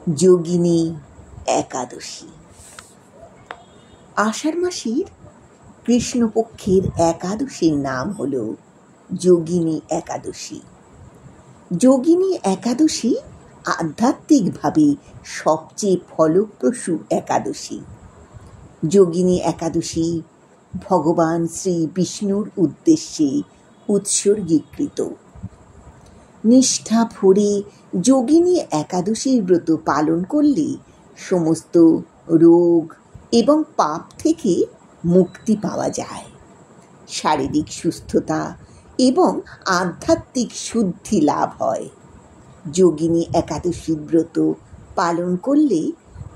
যোগিনী একাদশী। আষাঢ় মাসের কৃষ্ণপক্ষের একাদশীর নাম হল যোগিনী একাদশী। যোগিনী একাদশী আধ্যাত্মিকভাবে সবচেয়ে ফলপ্রসূ একাদশী। যোগিনী একাদশী ভগবান শ্রী বিষ্ণুর উদ্দেশ্যে উৎসর্গীকৃত। নিষ্ঠা ভরে যোগিনী একাদশীর ব্রত পালন করলে সমস্ত রোগ এবং পাপ থেকে মুক্তি পাওয়া যায়, শারীরিক সুস্থতা এবং আধ্যাত্মিক শুদ্ধি লাভ হয়। যোগিনী একাদশীর ব্রত পালন করলে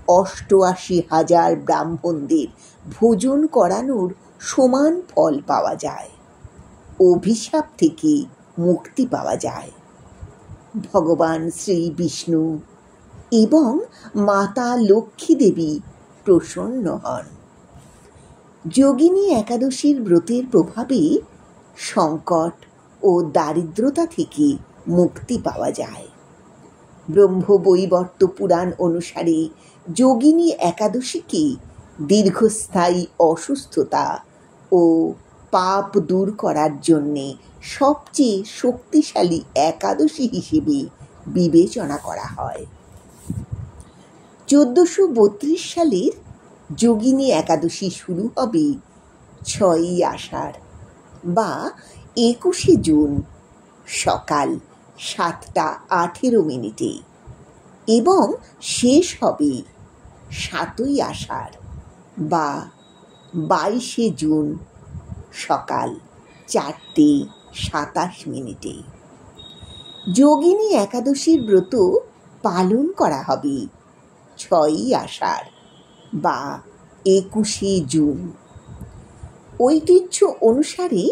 ৮৮,০০০ ব্রাহ্মণদের ভোজন করানোর সমান ফল পাওয়া যায়। অভিশাপ থেকে মুক্তি পাওয়া যায়। ভগবান শ্রী বিষ্ণু এবং মাতা লক্ষ্মী দেবী প্রসন্ন হন। যোগিনী একাদশীর ব্রতের প্রভাবে সংকট ও দারিদ্রতা থেকে মুক্তি পাওয়া যায়। ব্রহ্মবৈবর্ত পুরাণ অনুসারে যোগিনী একাদশীকে দীর্ঘস্থায়ী অসুস্থতা ও পাপ দূর করার জন্যে সবচেয়ে শক্তিশালী একাদশী হিসেবে বিবেচনা করা হয়। ১৪৩২ সালের যোগিনী একাদশী শুরু হবে ৬ই আষাঢ় বা ২১শে জুন সকাল ৭টা ১৮ এবং শেষ হবে ৭ই আষাঢ় বা ২২শে জুন সকাল ৪টে ২৭। যোগিনী একাদশীর ব্রত পালন করা হবে ৬ই আষাঢ় বা ২১শে জুন। ঐতিহ্য অনুসারে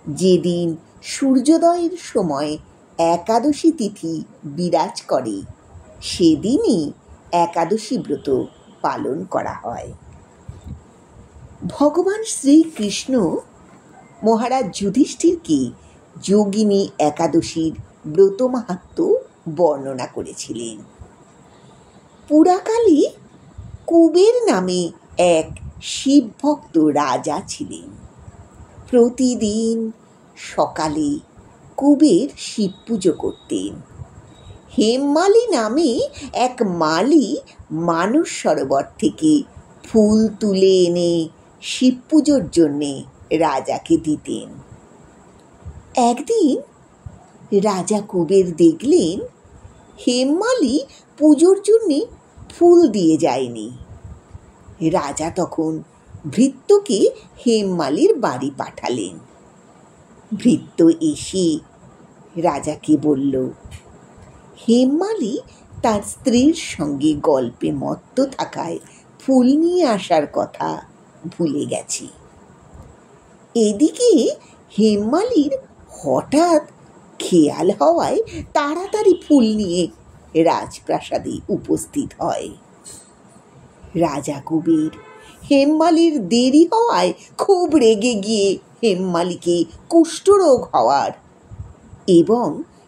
যেদিন সূর্যোদয়ের সময় একাদশী তিথি বিরাজ করে সেদিনই একাদশী ব্রত পালন করা হয়। ভগবান শ্রীকৃষ্ণ মহারাজ যুধিষ্ঠিরকে যোগিনী একাদশীর ব্রত মাহাত্ম্য বর্ণনা করেছিলেন। পুরাকালে কুবের নামে এক শিবভক্ত রাজা ছিলেন। প্রতিদিন সকালে কুবের শিব পুজো করতেন। হেমমালি নামে এক মালি মানস সরোবর থেকে ফুল তুলে এনে শিব পুজোর জন্যে রাজাকে দিতেন। একদিন রাজা কুবের দেখলেন হেমমালি পুজোর জন্যে ফুল দিয়ে যায়নি। রাজা তখন ভৃত্যকে হেমমালির বাড়ি পাঠালেন। ভৃত্য এসে রাজাকে বলল, হেমমালি তার স্ত্রীর সঙ্গে গল্পে মত্ত থাকায় ফুল নিয়ে আসার কথা ভুলে গেছে। এদিকে হেমমালির হঠাৎ খেয়াল হওয়ায় তাড়াতাড়ি ফুল নিয়ে রাজপ্রাসাদে উপস্থিত হয়। রাজা কুবের হেমমালির দেরি হওয়ায় খুব রেগে গিয়ে হেমমালিকে কুষ্ঠরোগ হওয়ার এবং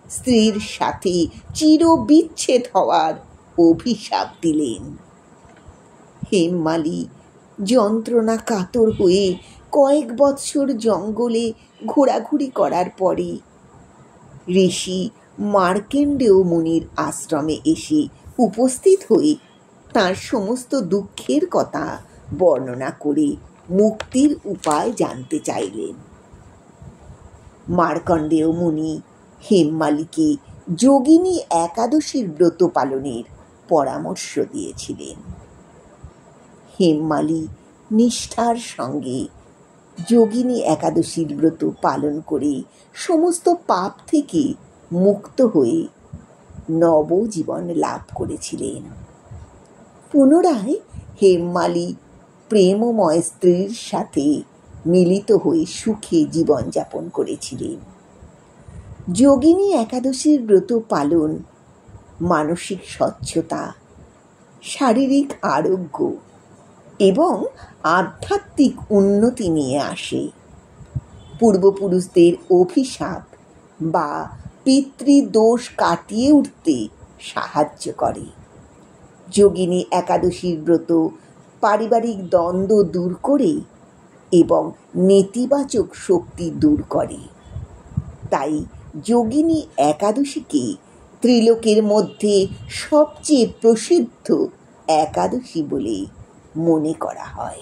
স্ত্রীর সাথে চিরবিচ্ছেদ হওয়ার অভিশাপ দিলেন। হেমমালি যন্ত্রণা কাতর হয়ে কয়েক বৎসর জঙ্গলে ঘোরাঘুরি করার পরে ঋষি মার্কেন্ডেয় মুনির আশ্রমে এসে উপস্থিত হয়ে তাঁর সমস্ত দুঃখের কথা বর্ণনা করে মুক্তির উপায় জানতে চাইলেন। মার্কণ্ডেয় মুনি হেমমালিকে যোগিনী একাদশীর ব্রত পালনের পরামর্শ দিয়েছিলেন। হেমমালি নিষ্ঠার সঙ্গে যোগিনী একাদশীর ব্রত পালন করে সমস্ত পাপ থেকে মুক্ত হয়ে নবজীবন লাভ করেছিলেন। পুনরায় হেমমালি প্রেমময় স্ত্রীর সাথে মিলিত হয়ে সুখে জীবনযাপন করেছিলেন। যোগিনী একাদশীর ব্রত পালন মানসিক স্বচ্ছতা, শারীরিক আরোগ্য এবং আধ্যাত্মিক উন্নতি নিয়ে আসে। পূর্বপুরুষদের অভিশাপ বা পিতৃদোষ কাটিয়ে উঠতে সাহায্য করে। যোগিনী একাদশীর ব্রত পারিবারিক দ্বন্দ্ব দূর করে এবং নেতিবাচক শক্তি দূর করে। তাই যোগিনী একাদশীকে ত্রিলোকের মধ্যে সবচেয়ে প্রসিদ্ধ একাদশী বলে মনে করা হয়।